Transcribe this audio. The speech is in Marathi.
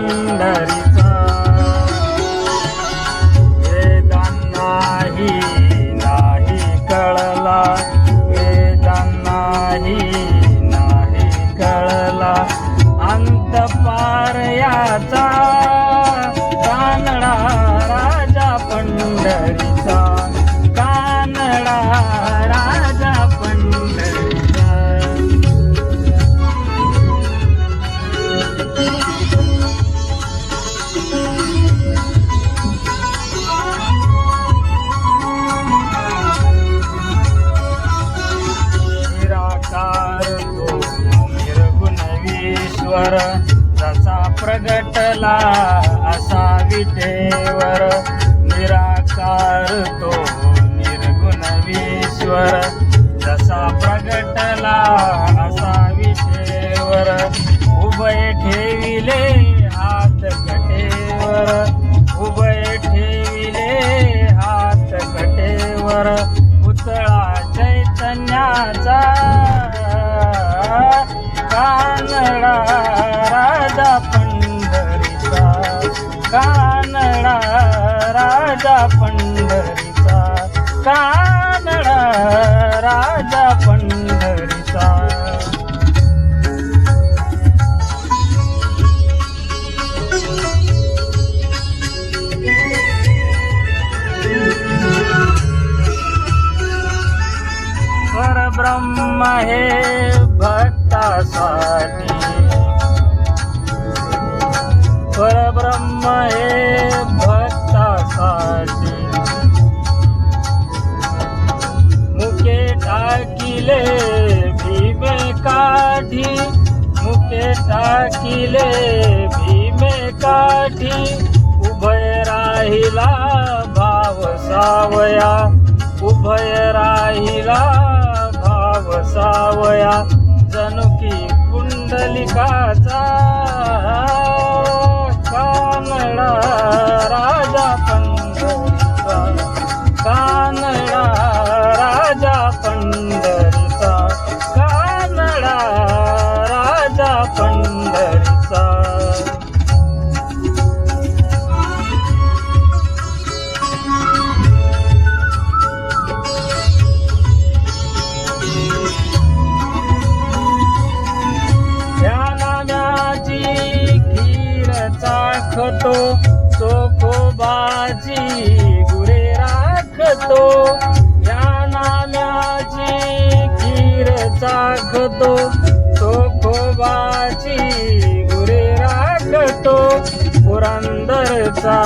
पंढरीचा वेदांनाही नाही कळला, वेदांनाही नाही कळला अंत पार याचा कानडा राजा पंढरीचा, कानडा राजा पंढरीचा. निराकार तो निर्गुणवीश्वर जसा प्रगटला असा विठेवर, निराकार तो निर्गुणवीश्वर जसा प्रगटला असा विठेवर, उभय ठेविले हात कटेवर, उभय ठेविले हात कटेवर, पुतळा चैतन्याचा कानडा राजा पंढरीचा, कानडा राजा पंढरीचा, कानडा राजा पंढरीचा. परब्रह्म हे भक्तासाठी, परब्रह्म हे भक्तासाठी, मुके टाकिले भीमे काठी, मुके टाकिले भीमे काठी, उभय राहिला भाव सावया, उभय राहिला भाव सावया, जनुकी पुंडलिकाचा कानडा राजा पंढरीचा, कानडा राजा पंढरीचा, कानडा राजा पंढरीचा. चाखतो चोखोबाची गुरे राखतो, या नाम्याची खीर चाखतो चोखोबाची गुरे राखतो, पुरंदरचा